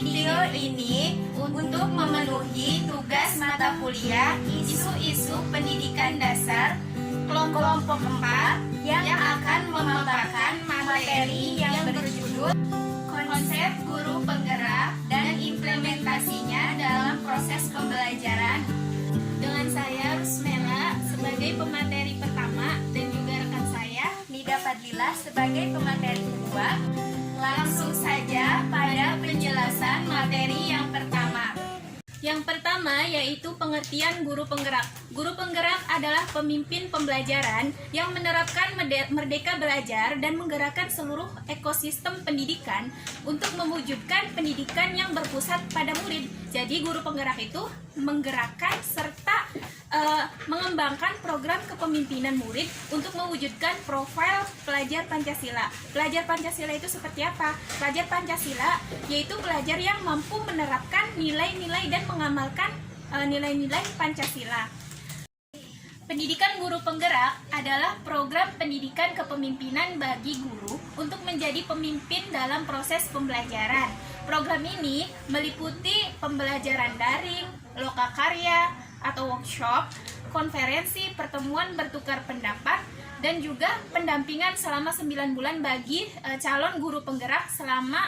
video ini untuk memenuhi tugas mata kuliah isu-isu pendidikan dasar kelompok 4 yang akan memaparkan materi yang berjudul konsep guru penggerak dan implementasinya dalam proses pembelajaran, dengan saya Rusmela sebagai pemateri pertama dan juga rekan saya Nida Fadlila sebagai pemateri kedua. Langsung saja pada penjelasan materi yang pertama. Yang pertama yaitu pengertian guru penggerak. Guru penggerak adalah pemimpin pembelajaran yang menerapkan merdeka belajar dan menggerakkan seluruh ekosistem pendidikan untuk mewujudkan pendidikan yang berpusat pada murid. Jadi guru penggerak itu menggerakkan serta mengembangkan program kepemimpinan murid untuk mewujudkan profil pelajar Pancasila. Pelajar Pancasila itu seperti apa? Pelajar Pancasila yaitu pelajar yang mampu menerapkan nilai-nilai dan mengamalkan nilai-nilai Pancasila. Pendidikan guru penggerak adalah program pendidikan kepemimpinan bagi guru untuk menjadi pemimpin dalam proses pembelajaran. Program ini meliputi pembelajaran daring, lokakarya atau workshop, konferensi, pertemuan bertukar pendapat, dan juga pendampingan selama 9 bulan bagi calon guru penggerak selama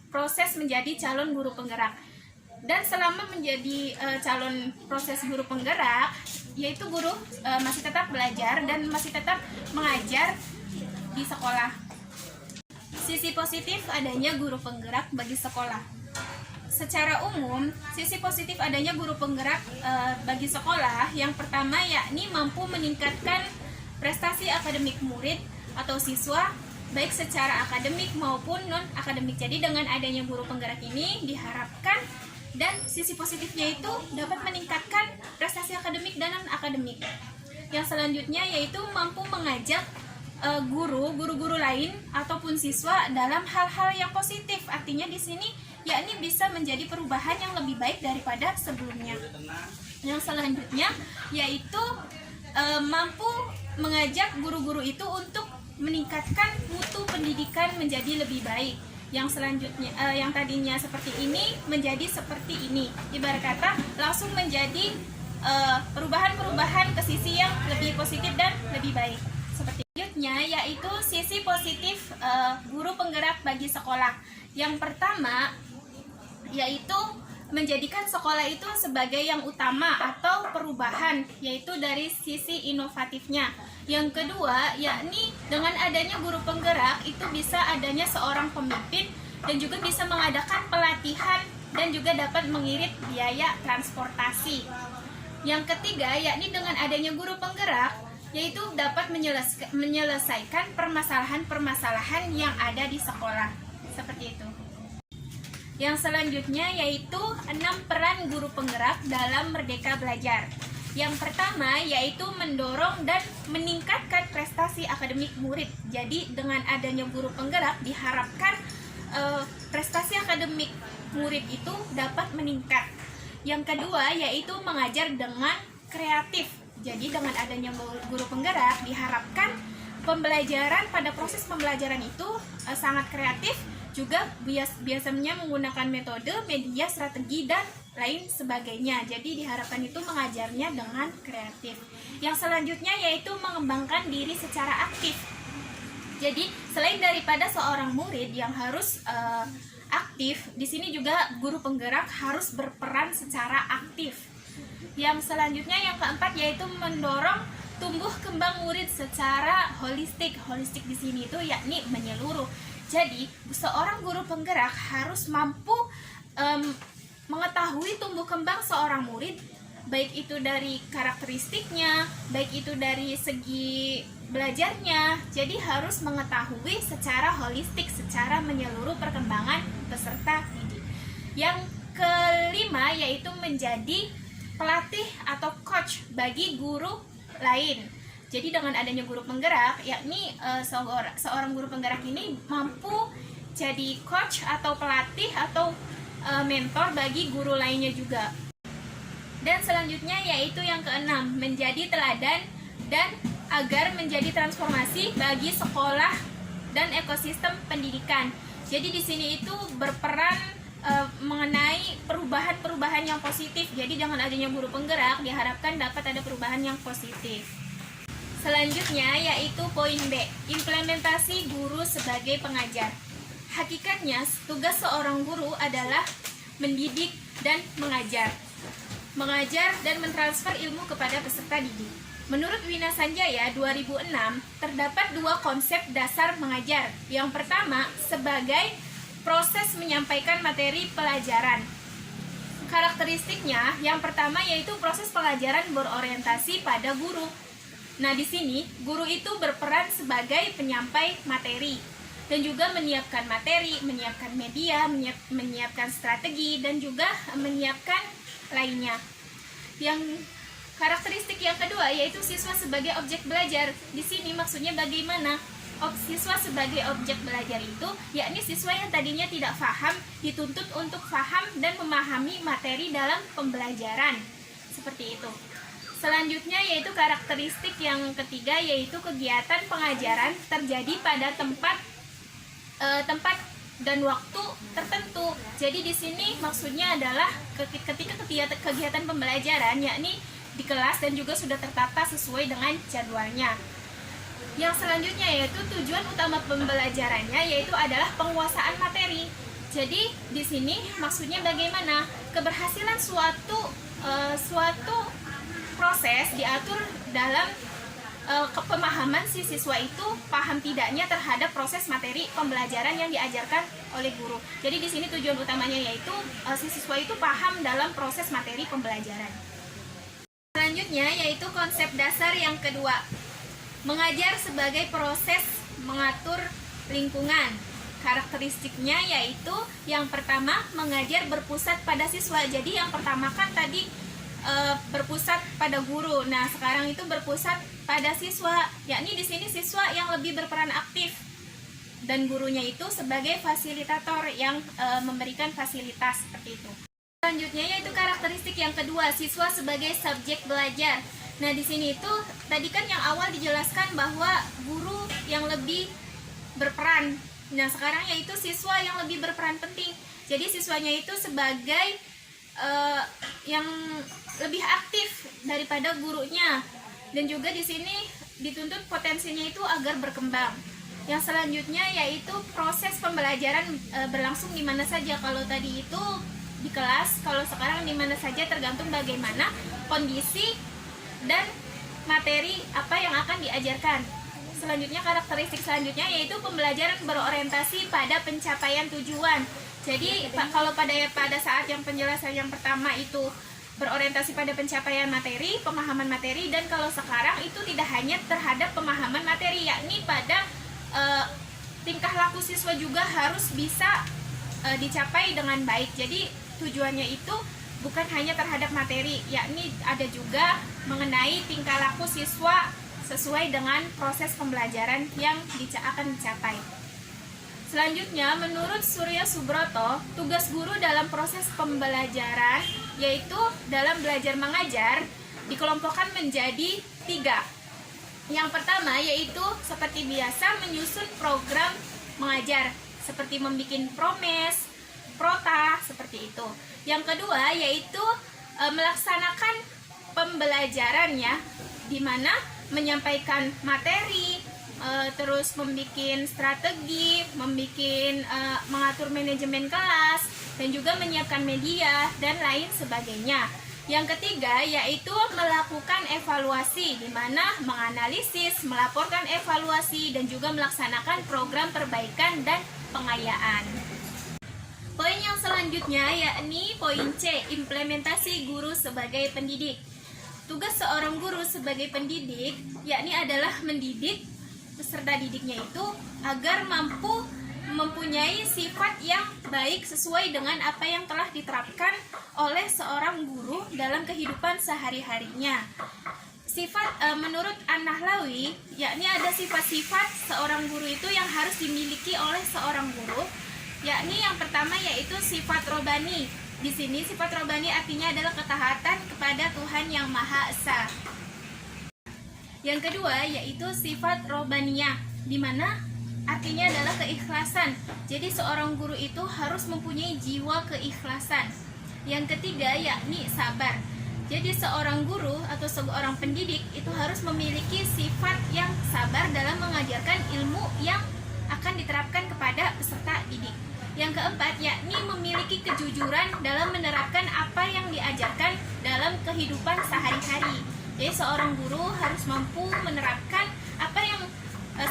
proses menjadi calon guru penggerak. Dan selama menjadi calon proses guru penggerak, yaitu guru masih tetap belajar dan masih tetap mengajar di sekolah. Sisi positif adanya guru penggerak bagi sekolah. Secara umum, sisi positif adanya guru penggerak bagi sekolah yang pertama yakni mampu meningkatkan prestasi akademik murid atau siswa baik secara akademik maupun non-akademik. Jadi dengan adanya guru penggerak ini diharapkan dan sisi positifnya itu dapat meningkatkan prestasi akademik dan non-akademik. Yang selanjutnya yaitu mampu mengajak guru-guru lain ataupun siswa dalam hal-hal yang positif. Artinya di sini yakni bisa menjadi perubahan yang lebih baik daripada sebelumnya. Yang selanjutnya yaitu mampu mengajak guru-guru itu untuk meningkatkan mutu pendidikan menjadi lebih baik. Yang selanjutnya yang tadinya seperti ini menjadi seperti ini. Ibarat kata langsung menjadi perubahan-perubahan ke sisi yang lebih positif dan lebih baik. Seperti selanjutnya yaitu sisi positif guru penggerak bagi sekolah. Yang pertama yaitu menjadikan sekolah itu sebagai yang utama atau perubahan, yaitu dari sisi inovatifnya. Yang kedua yakni dengan adanya guru penggerak itu bisa adanya seorang pemimpin dan juga bisa mengadakan pelatihan dan juga dapat mengirit biaya transportasi. Yang ketiga yakni dengan adanya guru penggerak yaitu dapat menyelesaikan permasalahan-permasalahan yang ada di sekolah. Seperti itu. Yang selanjutnya yaitu 6 peran guru penggerak dalam Merdeka Belajar. Yang pertama yaitu mendorong dan meningkatkan prestasi akademik murid. Jadi dengan adanya guru penggerak diharapkan prestasi akademik murid itu dapat meningkat. Yang kedua yaitu mengajar dengan kreatif. Jadi dengan adanya guru penggerak diharapkan pembelajaran pada proses pembelajaran itu sangat kreatif, juga biasanya menggunakan metode, media, strategi, dan lain sebagainya. Jadi diharapkan itu mengajarnya dengan kreatif. Yang selanjutnya yaitu mengembangkan diri secara aktif. Jadi selain daripada seorang murid yang harus aktif, di sini juga guru penggerak harus berperan secara aktif. Yang selanjutnya yang keempat yaitu mendorong tumbuh kembang murid secara holistik. Holistik di sini itu yakni menyeluruh. Jadi seorang guru penggerak harus mampu mengetahui tumbuh kembang seorang murid, baik itu dari karakteristiknya, baik itu dari segi belajarnya. Jadi harus mengetahui secara holistik, secara menyeluruh perkembangan peserta didik. Yang kelima yaitu menjadi pelatih atau coach bagi guru lain. Jadi dengan adanya guru penggerak, yakni seorang guru penggerak ini mampu jadi coach atau pelatih atau mentor bagi guru lainnya juga. Dan selanjutnya yaitu yang keenam, menjadi teladan dan agar menjadi transformasi bagi sekolah dan ekosistem pendidikan. Jadi di sini itu berperan perubahan yang positif. Jadi dengan adanya guru penggerak diharapkan dapat ada perubahan yang positif. Selanjutnya yaitu poin B, implementasi guru sebagai pengajar. Hakikatnya tugas seorang guru adalah mendidik dan mengajar. Mengajar dan mentransfer ilmu kepada peserta didik. Menurut Wina Sanjaya 2006, terdapat dua konsep dasar mengajar. Yang pertama, sebagai proses menyampaikan materi pelajaran. Karakteristiknya, yang pertama yaitu proses pelajaran berorientasi pada guru. Nah, di sini guru itu berperan sebagai penyampai materi dan juga menyiapkan materi, menyiapkan media, menyiapkan strategi dan juga menyiapkan lainnya. Yang karakteristik yang kedua yaitu siswa sebagai objek belajar. Di sini maksudnya bagaimana? Siswa sebagai objek belajar itu yakni siswa yang tadinya tidak paham dituntut untuk paham dan memahami materi dalam pembelajaran. Seperti itu. Selanjutnya yaitu karakteristik yang ketiga yaitu kegiatan pengajaran terjadi pada tempat dan waktu tertentu. Jadi di sini maksudnya adalah ketika kegiatan pembelajaran yakni di kelas dan juga sudah tertata sesuai dengan jadwalnya. Yang selanjutnya yaitu tujuan utama pembelajarannya yaitu adalah penguasaan materi. Jadi di sini maksudnya bagaimana? Keberhasilan suatu proses diatur dalam pemahaman si siswa itu paham tidaknya terhadap proses materi pembelajaran yang diajarkan oleh guru. Jadi di sini tujuan utamanya yaitu si siswa itu paham dalam proses materi pembelajaran. Selanjutnya yaitu konsep dasar yang kedua, mengajar sebagai proses mengatur lingkungan. Karakteristiknya yaitu yang pertama mengajar berpusat pada siswa. Jadi yang pertama kan tadi berpusat pada guru. Nah, sekarang itu berpusat pada siswa, yakni di sini siswa yang lebih berperan aktif dan gurunya itu sebagai fasilitator yang memberikan fasilitas seperti itu. Selanjutnya yaitu karakteristik yang kedua, siswa sebagai subjek belajar. Nah, di sini itu tadi kan yang awal dijelaskan bahwa guru yang lebih berperan. Nah, sekarang yaitu siswa yang lebih berperan penting. Jadi siswanya itu sebagai yang lebih aktif daripada gurunya, dan juga di sini dituntut potensinya itu agar berkembang. Yang selanjutnya yaitu proses pembelajaran berlangsung di mana saja. Kalau tadi itu di kelas, kalau sekarang di mana saja tergantung bagaimana kondisi dan materi apa yang akan diajarkan. Selanjutnya karakteristik selanjutnya yaitu pembelajaran berorientasi pada pencapaian tujuan. Jadi kalau pada saat yang penjelasan yang pertama itu berorientasi pada pencapaian materi, pemahaman materi, dan kalau sekarang itu tidak hanya terhadap pemahaman materi, yakni pada tingkah laku siswa juga harus bisa dicapai dengan baik. Jadi tujuannya itu bukan hanya terhadap materi, yakni ada juga mengenai tingkah laku siswa sesuai dengan proses pembelajaran yang akan dicapai. Selanjutnya, menurut Surya Subroto, tugas guru dalam proses pembelajaran, yaitu dalam belajar mengajar, dikelompokkan menjadi 3. Yang pertama yaitu seperti biasa menyusun program mengajar, seperti membuat promes, prota, seperti itu. Yang kedua yaitu melaksanakan pembelajarannya, di mana menyampaikan materi, terus membuat strategi, mengatur manajemen kelas, dan juga menyiapkan media dan lain sebagainya. Yang ketiga yaitu melakukan evaluasi, di mana menganalisis, melaporkan evaluasi, dan juga melaksanakan program perbaikan dan pengayaan. Poin yang selanjutnya yakni poin C, implementasi guru sebagai pendidik. Tugas seorang guru sebagai pendidik yakni adalah mendidik peserta didiknya itu agar mampu mempunyai sifat yang baik sesuai dengan apa yang telah diterapkan oleh seorang guru dalam kehidupan sehari-harinya. Menurut An-Nahlawi, yakni ada sifat-sifat seorang guru itu yang harus dimiliki oleh seorang guru, yakni yang pertama yaitu sifat robani. Di sini sifat robani artinya adalah ketaatan kepada Tuhan Yang Maha Esa. Yang kedua yaitu sifat robaniyah, di mana artinya adalah keikhlasan. Jadi seorang guru itu harus mempunyai jiwa keikhlasan. Yang ketiga yakni sabar. Jadi seorang guru atau seorang pendidik itu harus memiliki sifat yang sabar dalam mengajarkan ilmu yang akan diterapkan kepada peserta didik. Yang keempat yakni memiliki kejujuran dalam menerapkan apa yang diajarkan dalam kehidupan sehari-hari. Jadi seorang guru harus mampu menerapkan apa yang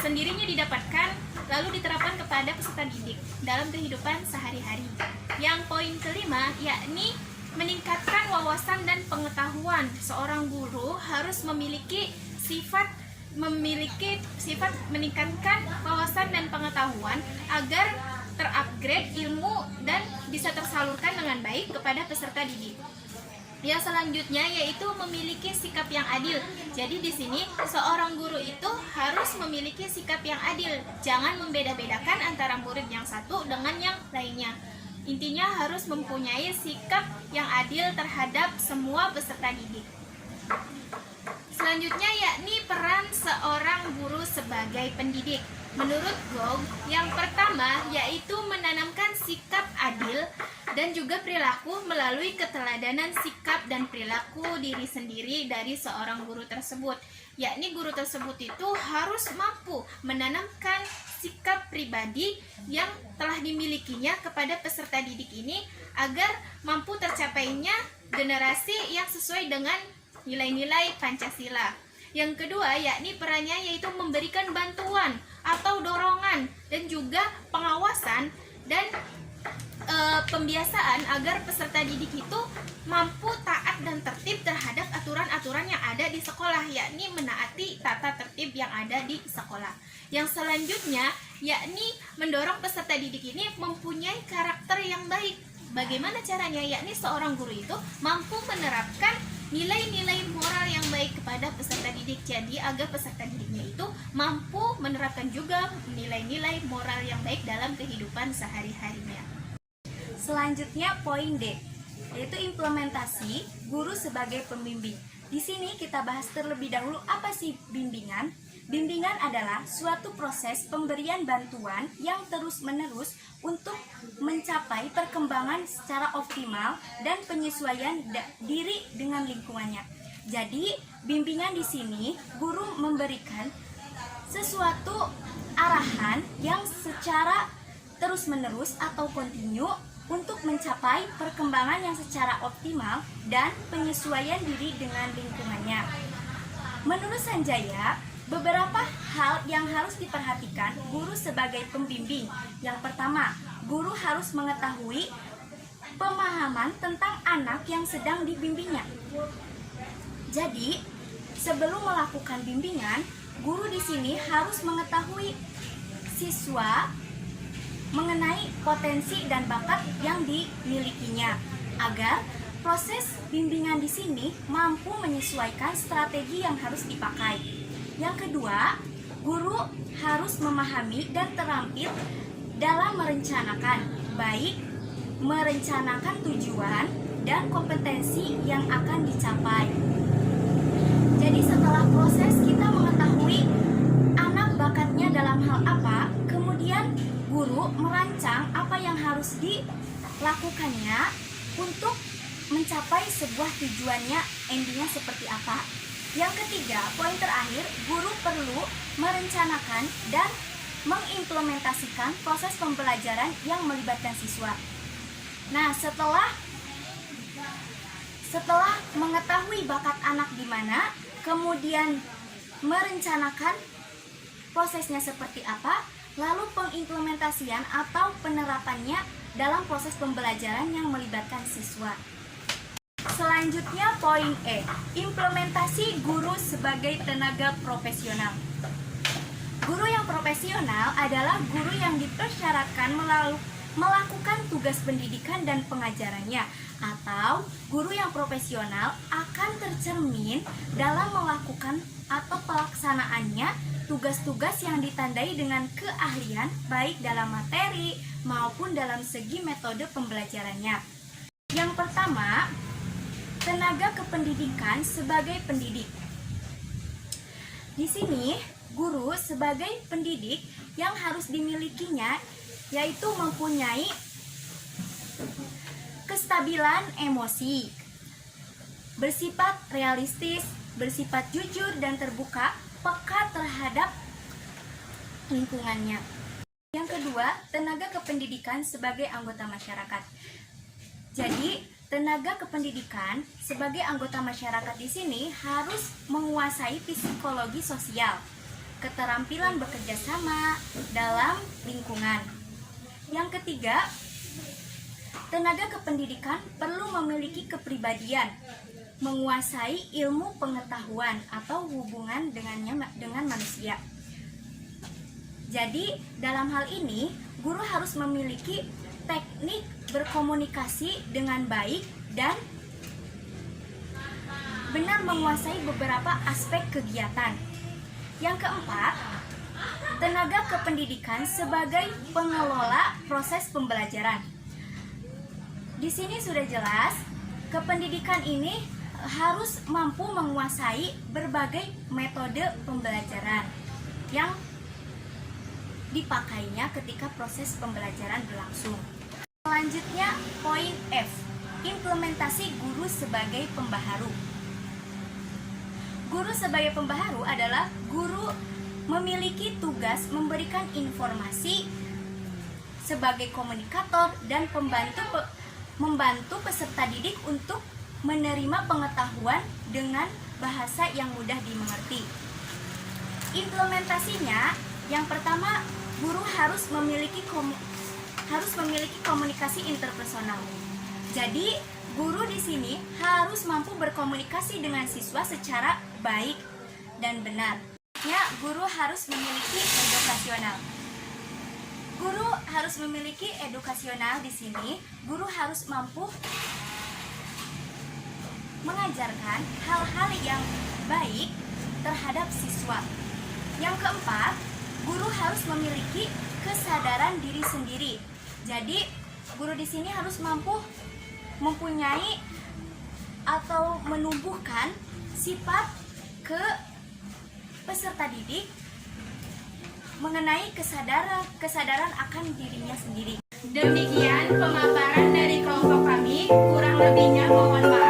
sendirinya didapatkan lalu diterapkan kepada peserta didik dalam kehidupan sehari-hari. Yang poin kelima yakni meningkatkan wawasan dan pengetahuan. Seorang guru harus memiliki sifat meningkatkan wawasan dan pengetahuan agar terupgrade ilmu dan bisa tersalurkan dengan baik kepada peserta didik. Yang selanjutnya yaitu memiliki sikap yang adil. Jadi di sini seorang guru itu harus memiliki sikap yang adil. Jangan membeda-bedakan antara murid yang satu dengan yang lainnya. Intinya harus mempunyai sikap yang adil terhadap semua peserta didik. Selanjutnya yakni peran seorang guru sebagai pendidik. Menurut Gog, yang pertama yaitu menanamkan sikap adil dan juga perilaku melalui keteladanan sikap dan perilaku diri sendiri dari seorang guru tersebut. Yakni guru tersebut itu harus mampu menanamkan sikap pribadi yang telah dimilikinya kepada peserta didik ini agar mampu tercapainya generasi yang sesuai dengan nilai-nilai Pancasila. Yang kedua yakni perannya yaitu memberikan bantuan atau dorongan dan juga pengawasan dan pembiasaan agar peserta didik itu mampu taat dan tertib terhadap aturan-aturan yang ada di sekolah, yakni menaati tata tertib yang ada di sekolah. Yang selanjutnya yakni mendorong peserta didik ini mempunyai karakter yang baik. Bagaimana caranya? Yakni seorang guru itu mampu menerapkan nilai-nilai moral yang baik kepada peserta didik. Jadi agar peserta didiknya itu mampu menerapkan juga nilai-nilai moral yang baik dalam kehidupan sehari-harinya. Selanjutnya poin D, yaitu implementasi guru sebagai pembimbing. Di sini kita bahas terlebih dahulu apa sih bimbingan. Bimbingan adalah suatu proses pemberian bantuan yang terus-menerus untuk mencapai perkembangan secara optimal dan penyesuaian diri dengan lingkungannya. Jadi, bimbingan di sini guru memberikan sesuatu arahan yang secara terus-menerus atau kontinu untuk mencapai perkembangan yang secara optimal dan penyesuaian diri dengan lingkungannya. Menurut Sanjaya, beberapa hal yang harus diperhatikan guru sebagai pembimbing. Yang pertama, guru harus mengetahui pemahaman tentang anak yang sedang dibimbingnya. Jadi, sebelum melakukan bimbingan, guru di sini harus mengetahui siswa mengenai potensi dan bakat yang dimilikinya agar proses bimbingan di sini mampu menyesuaikan strategi yang harus dipakai. Yang kedua, guru harus memahami dan terampil dalam merencanakan, baik merencanakan tujuan dan kompetensi yang akan dicapai. Jadi setelah proses kita mengetahui anak bakatnya dalam hal apa, kemudian guru merancang apa yang harus dilakukannya untuk mencapai sebuah tujuannya, endingnya seperti apa. Yang ketiga, poin terakhir, guru perlu merencanakan dan mengimplementasikan proses pembelajaran yang melibatkan siswa. Nah, setelah mengetahui bakat anak di mana, kemudian merencanakan prosesnya seperti apa, lalu pengimplementasian atau penerapannya dalam proses pembelajaran yang melibatkan siswa. Selanjutnya poin E, implementasi guru sebagai tenaga profesional. Guru yang profesional adalah guru yang dipersyaratkan melakukan tugas pendidikan dan pengajarannya, atau guru yang profesional akan tercermin dalam melakukan atau pelaksanaannya tugas-tugas yang ditandai dengan keahlian baik dalam materi maupun dalam segi metode pembelajarannya. Yang pertama, tenaga kependidikan sebagai pendidik. Di sini, guru sebagai pendidik yang harus dimilikinya yaitu mempunyai kestabilan emosi, bersifat realistis, bersifat jujur dan terbuka, peka terhadap lingkungannya. Yang kedua, tenaga kependidikan sebagai anggota masyarakat. Jadi, tenaga kependidikan sebagai anggota masyarakat di sini harus menguasai psikologi sosial, keterampilan bekerja sama dalam lingkungan. Yang ketiga, tenaga kependidikan perlu memiliki kepribadian, menguasai ilmu pengetahuan atau hubungan dengan manusia. Jadi, dalam hal ini, guru harus memiliki teknik berkomunikasi dengan baik dan benar menguasai beberapa aspek kegiatan. Yang keempat, tenaga kependidikan sebagai pengelola proses pembelajaran. Di sini sudah jelas, kependidikan ini harus mampu menguasai berbagai metode pembelajaran yang dipakainya ketika proses pembelajaran berlangsung. Selanjutnya, poin F, implementasi guru sebagai pembaharu. Guru sebagai pembaharu adalah guru memiliki tugas memberikan informasi sebagai komunikator dan membantu peserta didik untuk menerima pengetahuan dengan bahasa yang mudah dimengerti. Implementasinya, yang pertama, guru harus memiliki komunikasi interpersonal. Jadi, guru di sini harus mampu berkomunikasi dengan siswa secara baik dan benar. Ya, guru harus memiliki edukasional. Guru harus memiliki edukasional di sini. Guru harus mampu mengajarkan hal-hal yang baik terhadap siswa. Yang keempat, guru harus memiliki kesadaran diri sendiri. Jadi, guru di sini harus mampu mempunyai atau menumbuhkan sifat ke peserta didik mengenai kesadaran akan dirinya sendiri. Demikian pemaparan dari kelompok kami, kurang lebihnya mohon maaf.